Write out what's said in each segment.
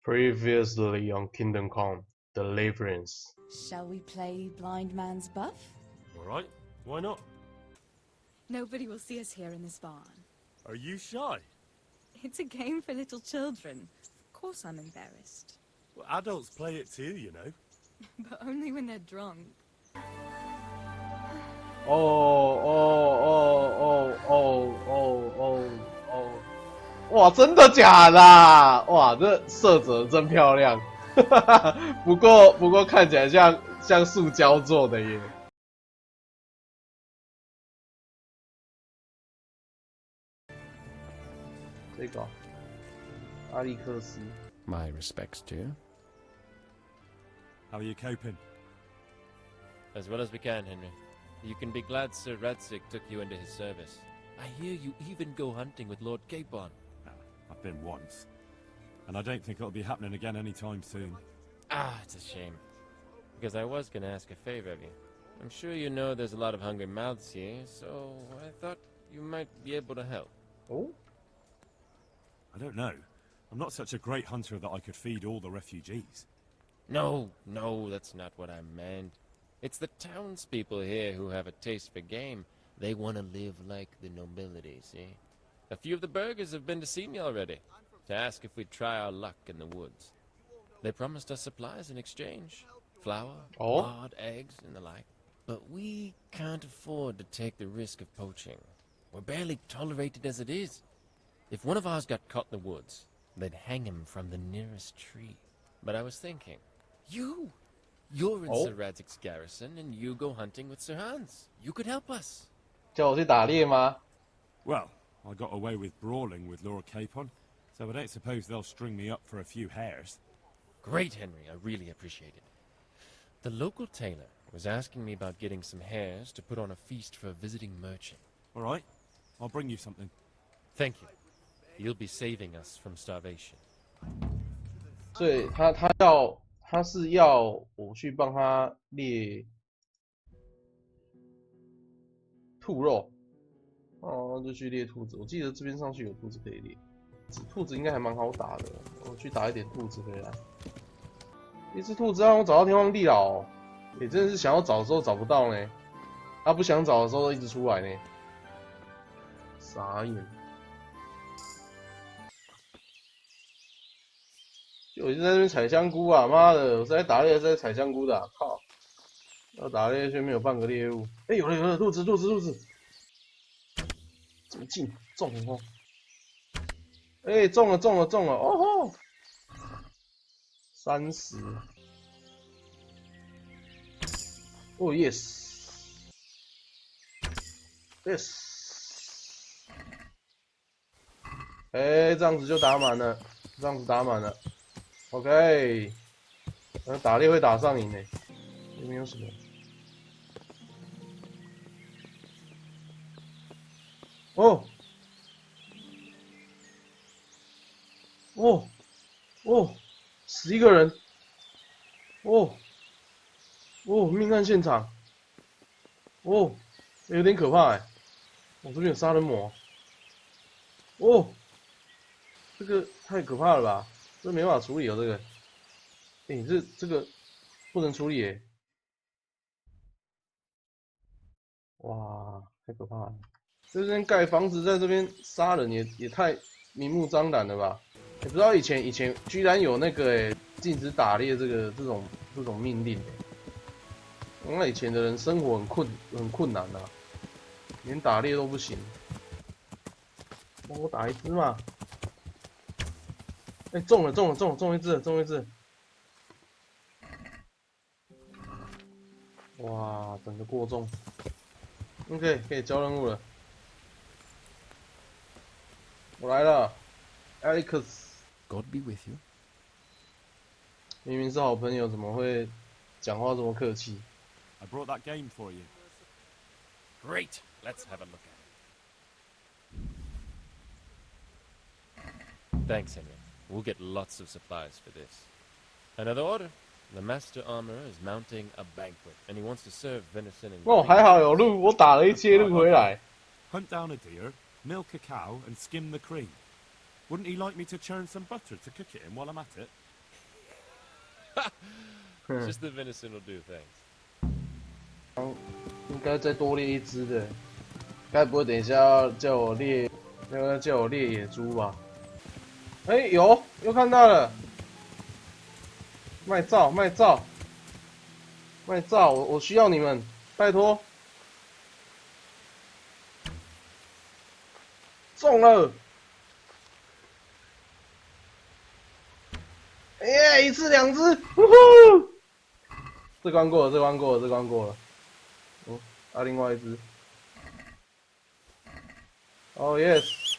Previously on Kingdom Come, deliverance. Shall we play Blind Man's Buff? Alright, why not? Nobody will see us here in this barn. Are you shy? It's a game for little children. Of course I'm embarrassed. Well, adults play it too, you know. But only when they're drunk. Oh. 哇，真的假的啊？哇，这色泽真漂亮。不过看起来像塑胶做的耶。这个阿历克斯。My respects to you. How are you coping? As well as we can, Henry. You can be glad Sir Radzig took you into his service. I hear you even go hunting with Lord Capon. I've been once. And I don't think it'll be happening again anytime soon. Ah, it's a shame. Because I was gonna ask a favor of you. I'm sure you know there's a lot of hungry mouths here, so I thought you might be able to help. Oh? I don't know. I'm not such a great hunter that I could feed all the refugees. No, that's not what I meant. It's the townspeople here who have a taste for game. They want to live like the nobility, see? A few of the burghers have been to see me already, to ask if we'd try our luck in the woods. They promised us supplies in exchange. Flour, lard, eggs, and the like. But we can't afford to take the risk of poaching. We're barely tolerated as it is. If one of ours got caught in the woods, they'd hang him from the nearest tree. But I was thinking, you're in Sir Radzig's garrison, and you go hunting with Sir Hans. You could help us. 叫我去打猎吗？ Well, I got away with brawling with Lord Capon, so I don't suppose they'll string me up for a few hares. Great, Henry. I really appreciate it. The local tailor was asking me about getting some hares to put on a feast for a visiting merchant. All right, I'll bring you something. Thank you. You'll be saving us from starvation. 所以他是要我去帮他猎兔肉。哦，就去猎兔子。我记得这边上去有兔子可以猎，兔子应该还蛮好打的。我去打一点兔子回来。一只兔子让我找到天荒地老，也真的是想要找的时候找不到呢。他不想找的时候一直出来呢。傻眼。我就在那边采香菇啊！妈的，我是在打猎，还是在采香菇的、啊？靠！要打猎却没有半个猎物。哎、有了，兔子！这么近，中了哦！哎、中了！哦吼！30。哦 yes。哎、这样子就打满了，OK， 打猎会打上瘾呢。有没有什么？哦，11个人。命案现场。有点可怕哎。我这边有杀人魔。这个太可怕了吧！这没办法处理哦，这个。这个不能处理耶！哇，太可怕了！这边盖房子，在这边杀人也太明目张胆了吧？也不知道以前居然有那个禁止打猎这种命令。那以前的人生活很困难啊，连打猎都不行。帮我打一只嘛！哎、中一只！哇，整个过重。OK， 可以交任务了。我来了 ，Alex。God be with you. 明明是好朋友，怎么会讲话这么客气 I brought that game for you. Great. Let's have a look at it. Thanks, Henry. We'll get lots of supplies for this. Another order. The master armorer is mounting a banquet, and he wants to serve venison and... 哦，还好有鹿，我打了一些鹿回来。 Hunt down a deer, milk a cow, and skim the cream. Wouldn't he like me to churn some butter to cook it in while I'm at it? Just the venison will do, thanks. 应该再多猎一只的，该不会等一下要叫我猎野猪吧？哎、有，又看到了，卖照，我需要你们，拜托，中了，耶、一次两只，呼呼，这关过了，另外一只。哦、yes，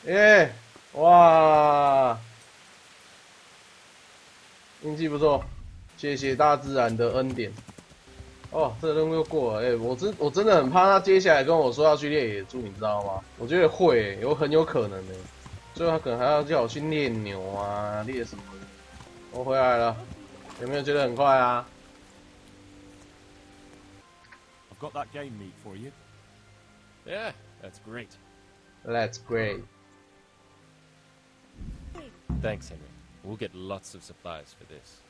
耶，哇，运气不错，谢谢大自然的恩典。哦，这个任务又过了，我真的很怕他接下来跟我说要去猎野猪，你知道吗？我觉得会，很有可能的，最后他可能还要叫我去猎牛啊，猎什么的。我回来了，有没有觉得很快啊？ I've got that game meat for you. Yeah, that's great. That's great. Thanks, Henry. We'll get lots of supplies for this.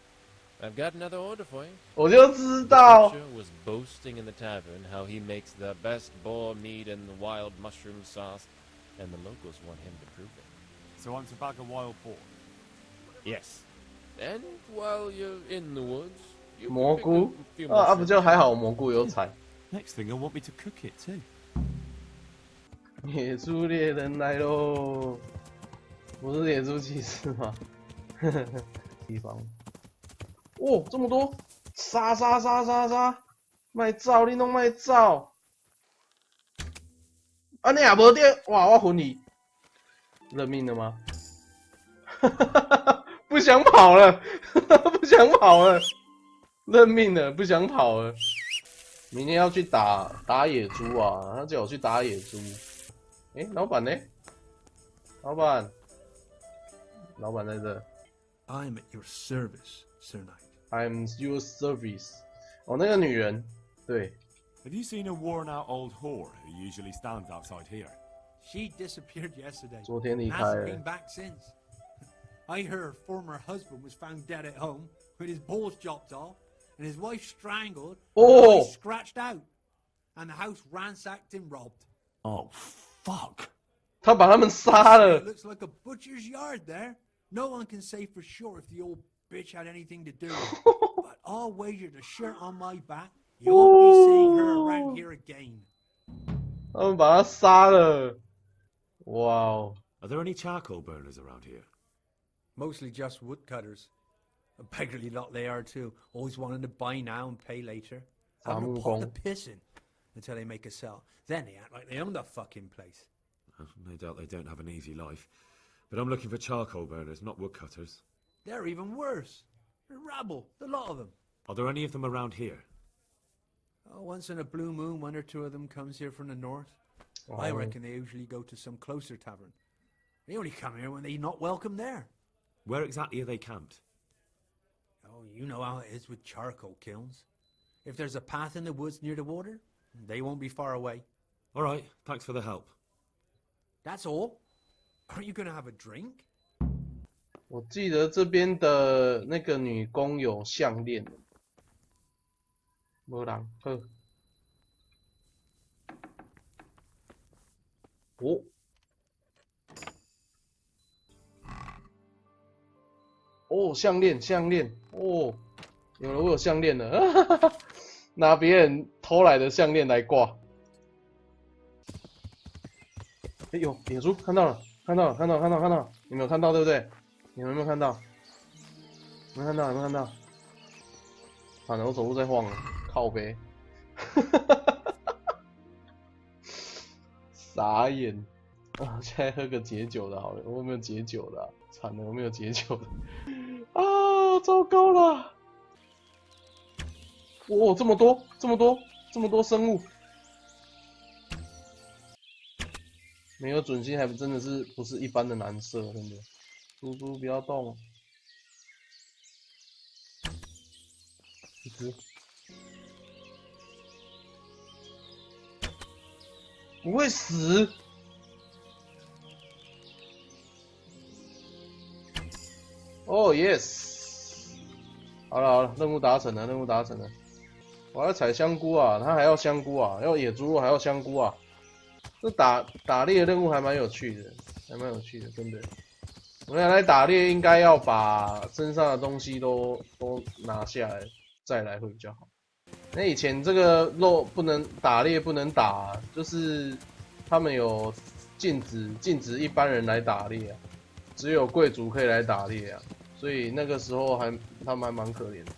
I've got another order for you. 我就知 The 道。 butcher was boasting in the tavern how he makes the best boar meat and the wild mushroom sauce, and the locals want him to prove it. So I'm to bag a wild boar. Yes. And while you're in the woods, you can 蘑 pick 菇 up a few 不 mushrooms. 就还好，蘑菇有采。 Next thing, I want me to cook it too. 野猪猎人来喽！不是野猪骑士吗？地方。哦，这么多！杀！卖照，你弄卖照。啊，你也无电！哇，我昏你。认命了吗？不想跑了，认命了，不想跑了。明天要去打野猪啊！他叫我去打野猪。哎，老板呢？老板在这。I'm at your service, Sir Knight. I'm your service。哦，那个女人，对。 Have you seen a worn-out old whore who usually stands outside here? She disappeared yesterday. 昨天离开 Hasn't 了 been。back since. I heard her former husband was found dead at home with his balls chopped off and his wife strangled and her Oh. eyes scratched out and the house ransacked and robbed. Oh, fuck. 他把他们杀 It 了。 looks like a butcher's yard there. No one can say for sure if the old bitch had anything to do with it. But I'll wager the shirt on my back you won't be seeing her around here again. 他们把他杀了。哇哦！ Are there any charcoal burners around here? Mostly just woodcutters. A beggarly lot they are too, always wanting to buy now and pay later. Having a pot of pissing until they make a sell. Then they act like they own the fucking place. No doubt they don't have an easy life. But I'm looking for charcoal burners, not woodcutters. They're even worse. They're rabble, the lot of them. Are there any of them around here? Oh, once in a blue moon, one or two of them comes here from the north. I reckon they usually go to some closer tavern. They only come here when they're not welcome there. Where exactly are they camped? Oh, you know how it is with charcoal kilns. If there's a path in the woods near the water, they won't be far away. All right, thanks for the help. That's all. Aren't you gonna have a drink? 我记得这边的那个女工有项链。没人喝。哦。哦，项链，哦，有了，我有项链了，拿别人偷来的项链来挂。哎呦，野猪看到了，你们有看到对不对？你们有没有看到？没看到？反正我走路在晃了，靠背，傻眼。啊，现在喝个解酒的好了，我有没有解酒的、啊？惨了，我没有解酒的。啊，糟糕了！哇，这么多生物，没有准心还真的是不是一般的难射，真的。猪不要动，一只，不会死。哦 ，yes，好了，任务达成了，我要采香菇啊，他还要香菇啊，要野猪肉还要香菇啊。这打猎任务还蛮有趣的，真的。我们来打猎应该要把身上的东西都拿下来，再来会比较好。那以前这个肉不能打猎，不能打，就是他们有禁止一般人来打猎啊，只有贵族可以来打猎啊，所以那个时候他们还蛮可怜的。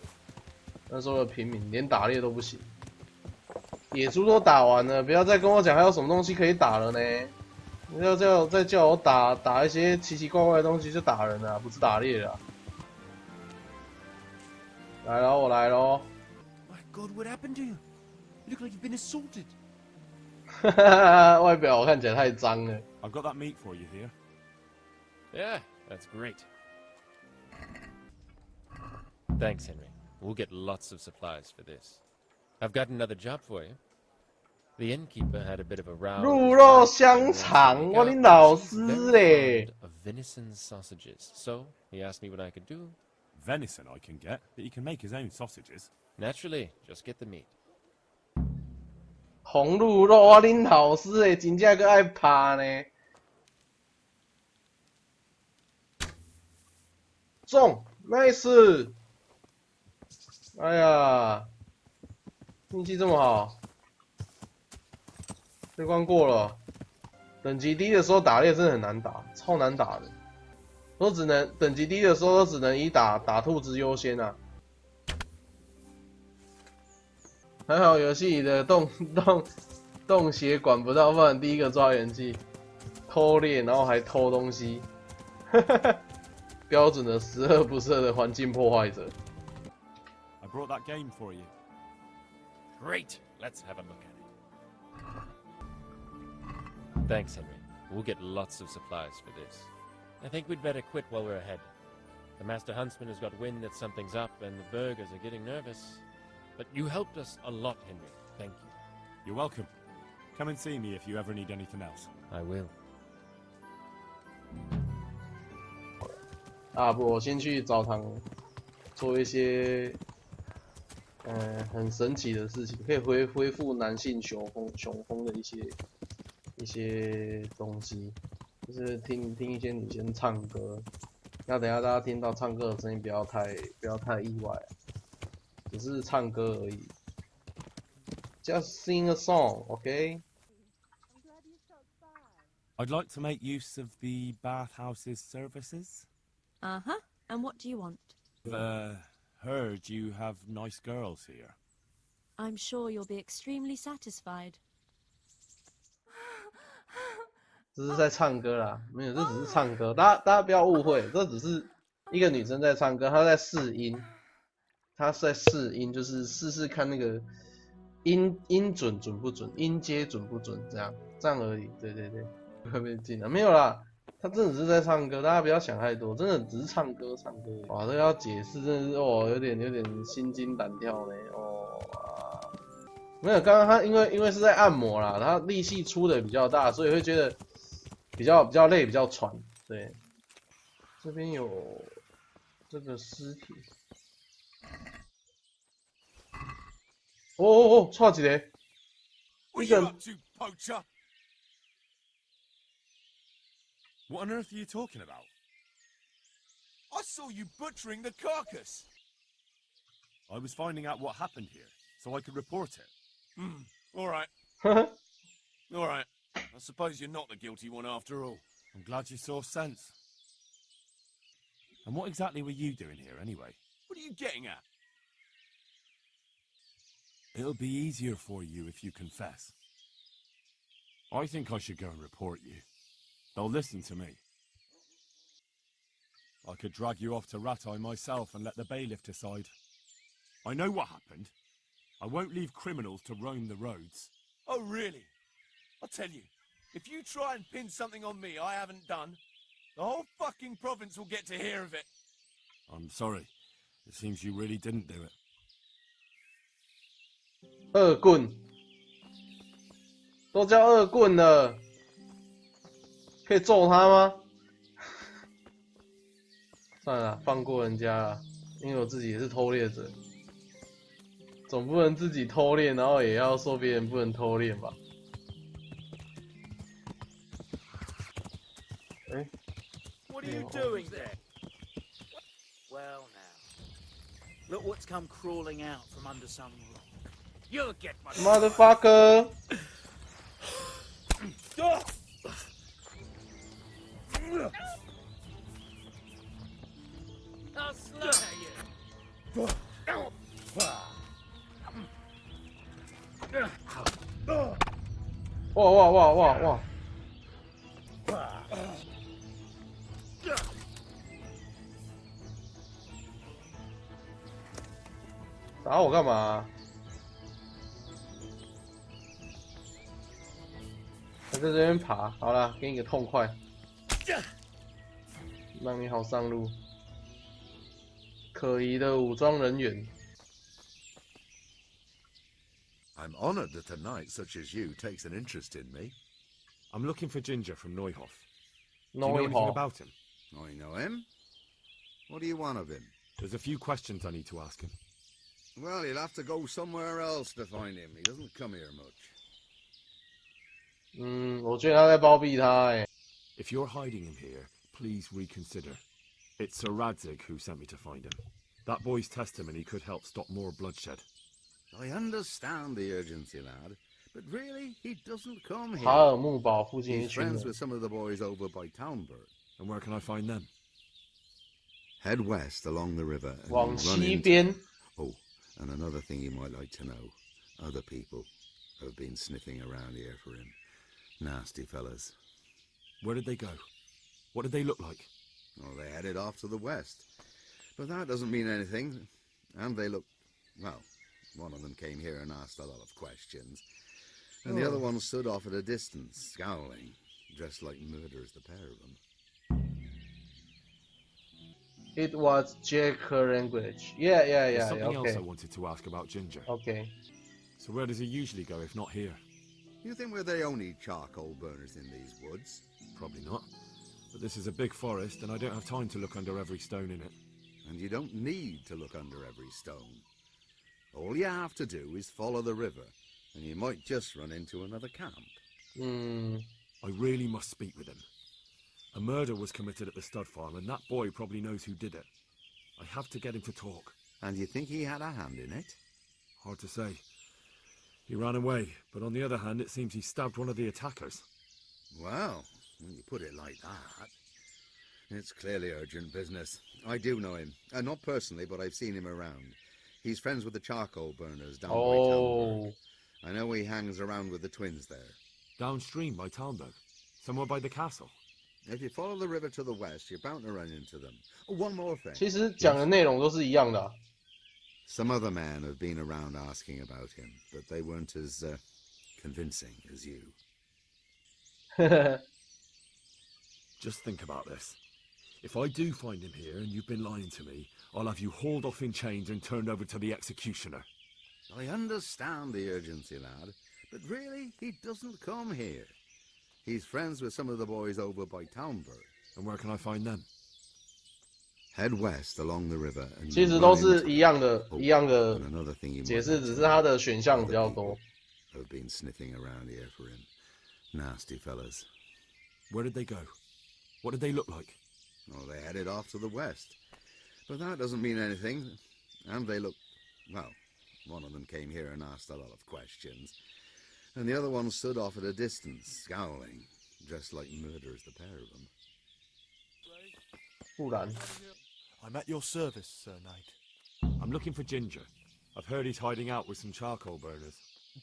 那时候的平民连打猎都不行，野猪都打完了，不要再跟我讲还有什么东西可以打了呢？你要再叫我打一些奇奇怪怪的东西就打人啊，不是打猎啊。来咯，我来咯。My God, what happened to you? You look like you've been assaulted. 外表看起来太脏了。I've got that meat for you here. Yeah, that's great. Thanks, Henry. We'll get lots of supplies for this. I've got another job for you. The innkeeper had a bit of a row. 鹿肉香肠，我的老师嘞。Of venison sausages, so he asked me what I could do. Venison I can get, but he can make his own sausages. Naturally, just get the meat. 红鹿肉，我的老师嘞，真正个爱拍呢。中 ，nice。哎呀，运气这么好，这关过了。等级低的时候打猎真的很难打，超难打的。都只能等级低的时候都只能以打兔子优先啊。还好游戏里的洞血管不到，不然第一个抓元气，偷猎然后还偷东西，标准的十恶不赦的环境破坏者。I brought that game for you. Great. Let's have a look at it. Thanks, Henry. We'll get lots of supplies for this. I think we'd better quit while we're ahead. The Master Huntsman has got wind that something's up and the burghers are getting nervous. But you helped us a lot, Henry. Thank you. You're welcome. Come and see me if you ever need anything else. I will. 啊不，我先去澡堂做一些很神奇的事情，可以恢复男性雄风的一些东西，就是听一些女生唱歌。那等一下大家听到唱歌的声音不要太意外，只是唱歌而已。Just sing a song, okay? I'd like to make use of the bathhouse's services. Uh-huh. And what do you want? Heard you have nice girls here. I'm sure you'll be extremely satisfied. 这是在唱歌啦，没有，这只是唱歌，大家不要误会，这只是一个女生在唱歌，她在试音，就是试看那个音准不准，音阶准不准，这样而已，对，会被禁了，没有啦，她真的是在唱歌，大家不要想太多，真的只是唱歌，哇，这个要解释真的是有点心惊胆跳呢，没有，刚刚他因为是在按摩啦，他力气出的比较大，所以会觉得比较累，比较喘。对，这边有这个尸体。哦，错几个？ What are you up to, poacher? What on earth are you talking about? I saw you butchering the carcass. I was finding out what happened here, so I could report it. All right. All right. I suppose you're not the guilty one after all. I'm glad you saw sense. And what exactly were you doing here, anyway? What are you getting at? It'll be easier for you if you confess. I think I should go and report you. They'll listen to me. I could drag you off to Ratai myself and let the bailiff decide. I know what happened. I won't leave criminals to roam the roads. Oh, really? I'll tell you, if you try and pin something on me I haven't done, the whole fucking province will get to hear of it. I'm sorry. It seems you really didn't do it. 恶棍，都叫恶棍了，可以揍他吗？算了啦，放过人家了，因为我自己也是偷猎者，总不能自己偷猎，然后也要说别人不能偷猎吧？哎， What are you doing there? Well now, look what's come crawling out from under some rock. You'll get my motherfucker! I'll slaughter you. 哇哇哇哇哇！打我干嘛？还在这边爬，好啦，给你个痛快，让你好上路。可疑的武装人员。 I'm honored that a knight such as you takes an interest in me. I'm looking for Ginger from Neuhof. Do you know anything Neuhof. about him? I know him. What do you want of him? There's a few questions I need to ask him. Well, you'll have to go somewhere else to find him. He doesn't come here much. 我觉得他在包庇他哎。If you're hiding him here, please reconsider. It's Sir Radzig who sent me to find him. That boy's testimony could help stop more bloodshed. I understand the urgency, lad, but really, he doesn't come 哈 here. 尔木堡附近一 He's 群 friends 人 with some of the boys over by Townburg. And where can I find them? Head west along the river and 往 run 西 into... 边。 Oh, and another thing you might like to know. Other people have been sniffing around here for him. Nasty fellas. Where did they go? What did they look like? Well, they headed off to the west. But that doesn't mean anything. And they look... Well, one of them came here and asked a lot of questions. And the other one stood off at a distance, scowling, dressed like murderers, the pair of them. It was Jacker language. Yeah, yeah, There's yeah. something else I Okay. wanted to ask about Ginger. Okay. So where does he usually go if not here? You think we're the only charcoal burners in these woods? Probably not. But this is a big forest and I don't have time to look under every stone in it. And you don't need to look under every stone. All you have to do is follow the river, and you might just run into another camp. I really must speak with him. A murder was committed at the stud farm and that boy probably knows who did it. I have to get him to talk. And you think he had a hand in it? Hard to say. He ran away, but on the other hand, it seems he stabbed one of the attackers. Well, when you put it like that, it's clearly urgent business. I do know him. Not personally, but I've seen him around. He's friends with the charcoal burners down by Townburg. I know he hangs around with the twins there. Downstream by Townburg? Somewhere by the castle? If you follow the river to the west, you're bound to run into them. Oh, one more thing. 其实讲的内容都是一样的啊。 Some other men have been around asking about him, but they weren't as convincing as you. Just think about this. If I do find him here and you've been lying to me, I'll have you hauled off in chains and turned over to the executioner. I understand the urgency, lad, but really, he doesn't come here. He's friends with some of the boys over by Townburg. And where can I find them? Head west along the river and 其实 run 都是 into- 一样的， Oh, 一样的 and another thing you 解 might 释， like 只 to 是它 know. 的选项 Other 比较 people 多。 have been sniffing around here for him. Nasty fellas. Where did they go? What did they look like? Well, they headed off to the west. But that doesn't mean anything. And they look... Well, one of them came here and asked a lot of questions. And the other one stood off at a distance, scowling, dressed like murderers, the pair of them. 不然， I'm at your service, Sir Knight. I'm looking for Ginger. I've heard he's hiding out with some charcoal burners.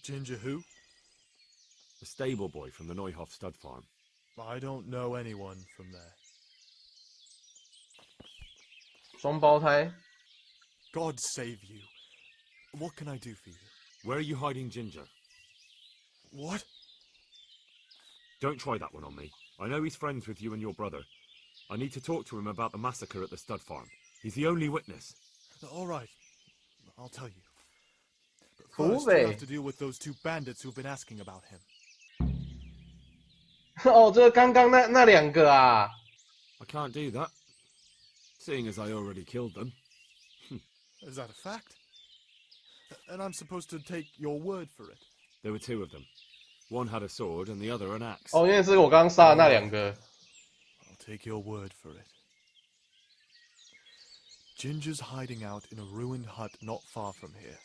Ginger who? A stable boy from the Neuhof stud farm. I don't know anyone from there. 双胞胎。 God save you. What can I do for you? Where are you hiding Ginger? What? Don't try that one on me. I know he's friends with you and your brother. I need to talk to him about the massacre at the stud farm. He's the only witness. All right. I'll tell you. But Cool, first, you babe. have to deal with those two bandits who've been asking about him. 哦，这刚刚那两个啊。 I can't do that, seeing as I already killed them. Is that a fact? And I'm supposed to take your word for it? There were two of them. One had a sword and the other an axe. 哦，因为是我刚刚杀的那两个。I'll take your word for it. Ginger's hiding out in a ruined hut not far from here.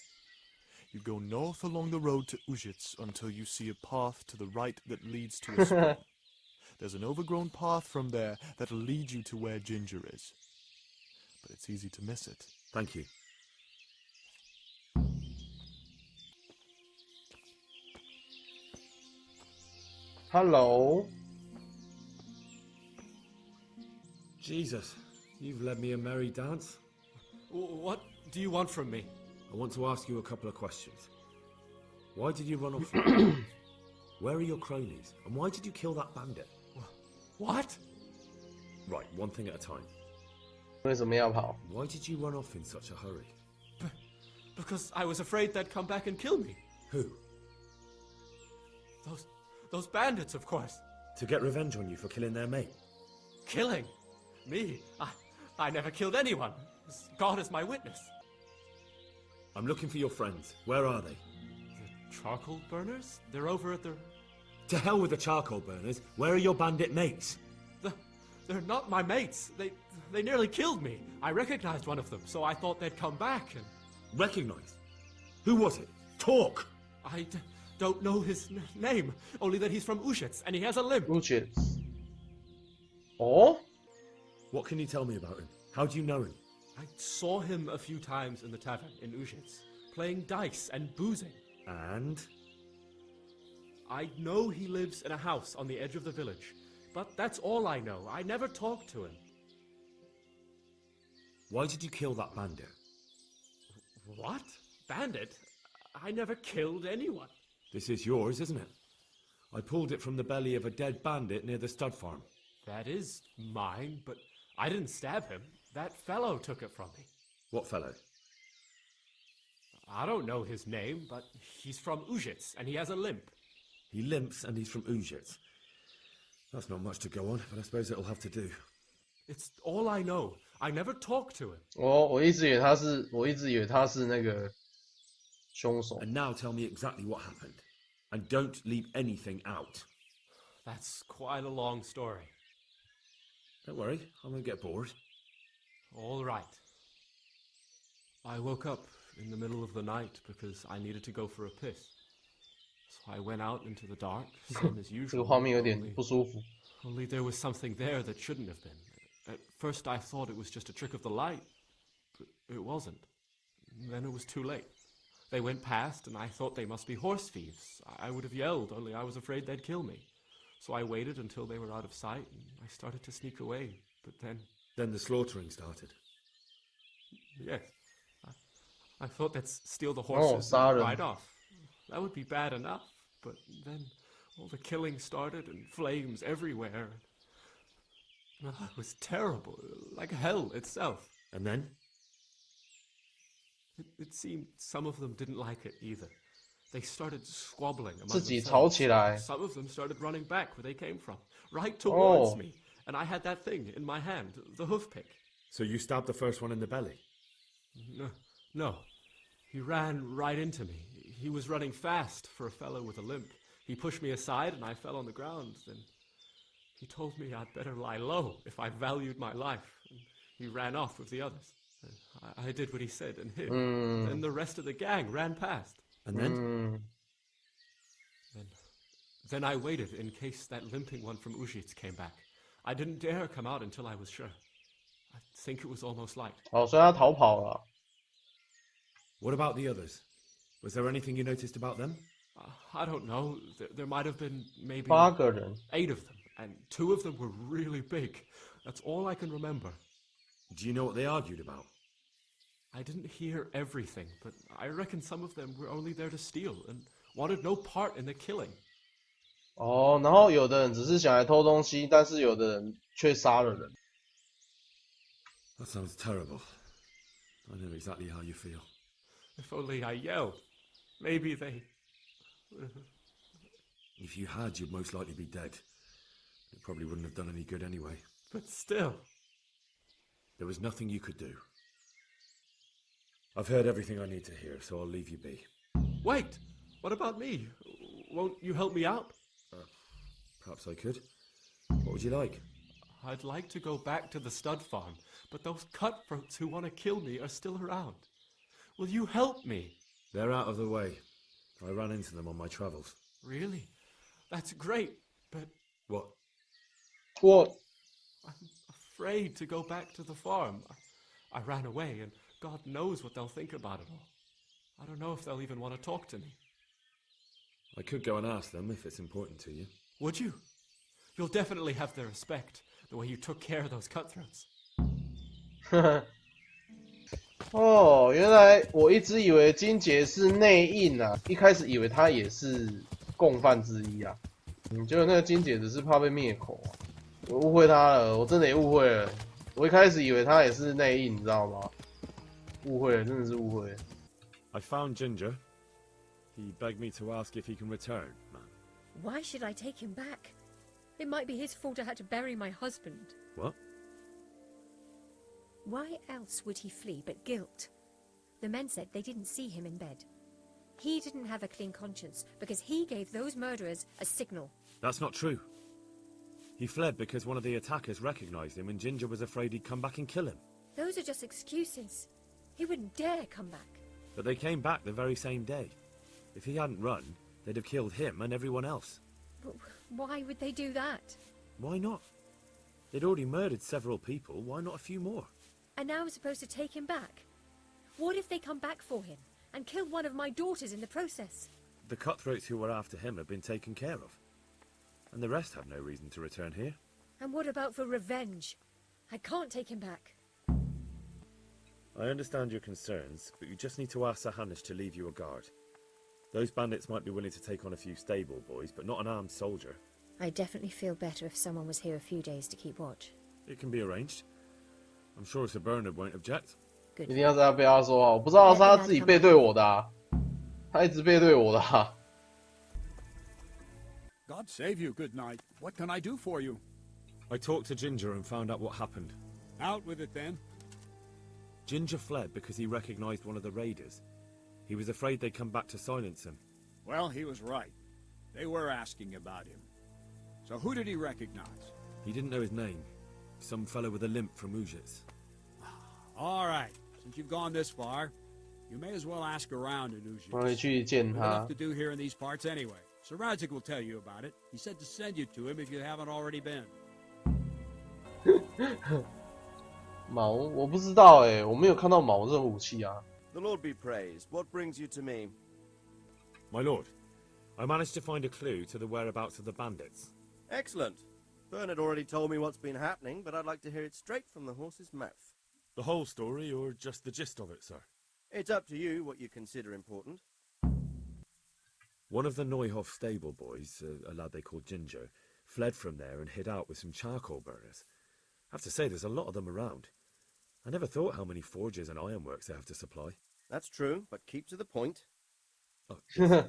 You go north along the road to Ujits until you see a path to the right that leads to a spring. There's an overgrown path from there that'll lead you to where Ginger is. But it's easy to miss it. Thank you. Hello. Jesus, you've led me a merry dance. What do you want from me? I want to ask you a couple of questions. Why did you run off? Where are your cronies? And why did you kill that bandit? What? Right, one thing at a time. 为什么要跑？ Why did you run off in such a hurry? Because I was afraid they'd come back and kill me. Who? Those bandits, of course. To get revenge on you for killing their mate? Killing? Me? I never killed anyone. God is my witness. I'm looking for your friends. Where are they? The charcoal burners? They're over at the... To hell with the charcoal burners. Where are your bandit mates? They're not my mates. They nearly killed me. I recognized one of them, so I thought they'd come back and... Recognized? Who was it? Talk! I don't know his name, only that he's from Ujits, and he has a limp. Ujits. Oh? What can you tell me about him? How do you know him? I saw him a few times in the tavern in Ujits, playing dice and boozing. And? I know he lives in a house on the edge of the village, but that's all I know. I never talked to him. Why did you kill that bandit? What? Bandit? I never killed anyone. This is yours, isn't it? I pulled it from the belly of a dead bandit near the stud farm. That is mine, but I didn't stab him. That fellow took it from me. What fellow? I don't know his name, but he's from Ujits, and he has a limp. He limps and he's from Ujits. That's not much to go on, but I suppose it'll have to do. It's all I know. I never talked to him. 我一直以为他是那个凶手。 And now tell me exactly what happened. And don't leave anything out. That's quite a long story. Don't worry, I won't get bored. All right. I woke up in the middle of the night because I needed to go for a piss. So I went out into the dark, same as 这个 usual. 画面有点不舒服。 Only there was something there that shouldn't have been. At first I thought it was just a trick of the light, but it wasn't. Then it was too late. They went past and I thought they must be horse thieves. I would have yelled, only I was afraid they'd kill me. So I waited until they were out of sight and I started to sneak away, but then... Then the slaughtering started. Yes. I thought they'd steal the horses and ride off. That would be bad enough, but then all the killing started and flames everywhere. It was terrible, like hell itself. And then? It seemed some of them didn't like it either. They started squabbling among 自己吵起来。 Some of them started running back where they came from, right towards me. And I had that thing in my hand, the hoof pick. So you stabbed the first one in the belly? No. He ran right into me. He was running fast for a fellow with a limp. He pushed me aside and I fell on the ground. Then he told me I'd better lie low if I valued my life. And he ran off with the others. I did what he said and hid. Then the rest of the gang ran past. And then? Then I waited in case that limping one from Ujits came back. I didn't dare come out until I was sure. I think it was almost light. 哦，所以他逃跑了。 What about the others? Was there anything you noticed about them? I don't know. There might have been maybe 8个人。 8 of them, and 2 of them were really big. That's all I can remember. Do you know what they argued about? I didn't hear everything, but I reckon some of them were only there to steal and wanted no part in the killing. 哦，然后有的人只是想来偷东西，但是有的人却杀了人。 That sounds terrible. I know exactly how you feel. If only I yelled. Maybe they... If you had, you'd most likely be dead. It probably wouldn't have done any good anyway. But still... There was nothing you could do. I've heard everything I need to hear, so I'll leave you be. Wait! What about me? Won't you help me out? Perhaps I could. What would you like? I'd like to go back to the stud farm, but those cutthroats who want to kill me are still around. Will you help me? They're out of the way. I ran into them on my travels. Really? That's great, but... What? What? I'm afraid to go back to the farm. I ran away, and God knows what they'll think about it all. I don't know if they'll even want to talk to me. I could go and ask them if it's important to you. Would you? You'll definitely have their respect, the way you took care of those cutthroats. 哦，原来我一直以为金杰是内应啊，一开始以为他也是共犯之一啊。结果那个金杰只是怕被灭口啊，我误会他了，我真的也误会了。我一开始以为他也是内应，你知道吗？误会了，真的是误会了。I found Ginger. He begged me to ask if he can return, man. Why should I take him back? It might be his fault I had to bury my husband. What? Why else would he flee but guilt? The men said they didn't see him in bed. He didn't have a clean conscience because he gave those murderers a signal. That's not true. He fled because one of the attackers recognized him and Ginger was afraid he'd come back and kill him. Those are just excuses. He wouldn't dare come back. But they came back the very same day. If he hadn't run, they'd have killed him and everyone else. But why would they do that? Why not? They'd already murdered several people, why not a few more? And now I'm supposed to take him back? What if they come back for him and kill one of my daughters in the process? The cutthroats who were after him have been taken care of. And the rest have no reason to return here. And what about for revenge? I can't take him back. I understand your concerns, but you just need to ask Sahanish to leave you a guard. Those bandits might be willing to take on a few stable boys, but not an armed soldier. I'd definitely feel better if someone was here a few days to keep watch. It can be arranged. I'm sure Sir Bernard won't object. 一定要在他背后说话，我不知道是他自己背对我的啊，他一直背对我的啊。God save you, good night. What can I do for you? I talked to Ginger and found out what happened. Out with it then. Ginger fled because he recognized one of the raiders. He was afraid they'd come back to silence him. Well, he was right. They were asking about him. So who did he recognize? He didn't know his name. Some fellow with a limp from Ujits. All right. Since you've gone this far, you may as well ask around in Ujits. 我会去见 There's 他 enough to do here in these parts anyway. Sir Radzik will tell you about it. He said to send you to him if you haven't already been. 矛，我不知道哎，我没有看到矛这种武器啊。The Lord be praised. What brings you to me? My lord, I managed to find a clue to the whereabouts of the bandits. Excellent. Bernard already told me what's been happening, but I'd like to hear it straight from the horse's mouth. The whole story, or just the gist of it, sir? It's up to you what you consider important. One of the Neuhoff stable boys, a lad they called Ginger, fled from there and hid out with some charcoal burners. I have to say, there's a lot of them around. I never thought how many forges and ironworks they have to supply. That's true, but keep to the point. Oh, yes.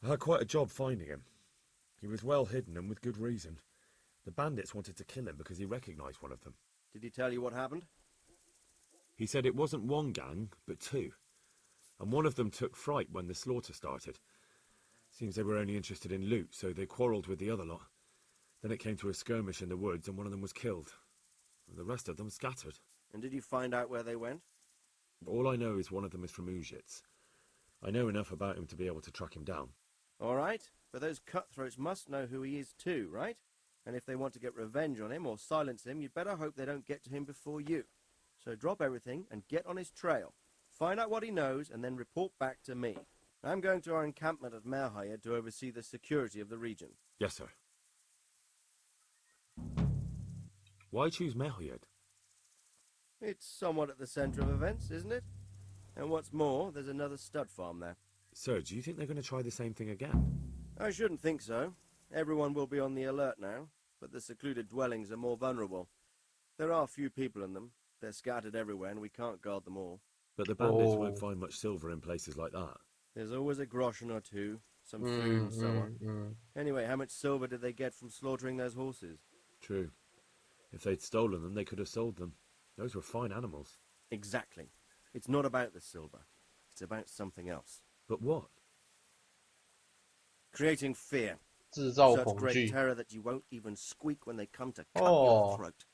I had quite a job finding him. He was well hidden and with good reason. The bandits wanted to kill him because he recognized one of them. Did he tell you what happened? He said it wasn't one gang, but two. And one of them took fright when the slaughter started. Seems they were only interested in loot, so they quarrelled with the other lot. Then it came to a skirmish in the woods and one of them was killed. And the rest of them scattered. And did you find out where they went? All I know is one of them is from Ujits. I know enough about him to be able to track him down. All right, but those cutthroats must know who he is too, right? And if they want to get revenge on him or silence him, you'd better hope they don't get to him before you. So drop everything and get on his trail. Find out what he knows and then report back to me. I'm going to our encampment at Merhayed to oversee the security of the region. Yes, sir. Why choose Merhayed? It's somewhat at the centre of events, isn't it? And what's more, there's another stud farm there. Sir, do you think they're going to try the same thing again? I shouldn't think so. Everyone will be on the alert now, but the secluded dwellings are more vulnerable. There are few people in them. They're scattered everywhere and we can't guard them all. But the bandits won't find much silver in places like that. There's always a groschen or two, some food and so on. Anyway, how much silver did they get from slaughtering those horses? True. If they'd stolen them, they could have sold them. Those were fine animals. Exactly. It's not about the silver. It's about something else. But what? Creating fear. 制造 Such 恐 great 惧。 terror that you won't even squeak when they come to cut Oh. your throat.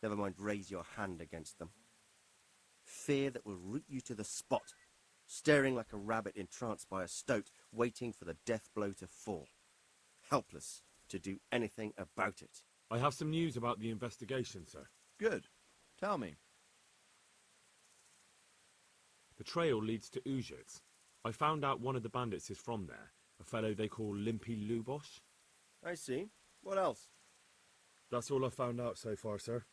Never mind raise your hand against them. Fear that will root you to the spot, staring like a rabbit entranced by a stoat, waiting for the death blow to fall. Helpless to do anything about it. I have some news about the investigation, sir. Good. Tell me. The trail leads to Ujits. I found out one of the bandits is from there, a fellow they call Limpy Lubosh. I see. What else? That's all I found out so far, sir.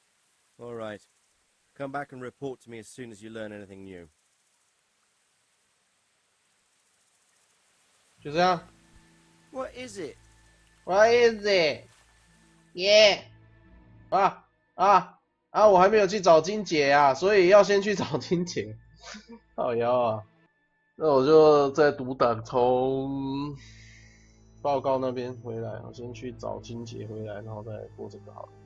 All right. Come back and report to me as soon as you learn anything new. 就这样。 What is it? What is it? Yeah. 我还没有去找金姐啊，所以要先去找金姐。好妖啊！那我就在读档从报告那边回来，我先去找金姐回来，然后再播这个好了。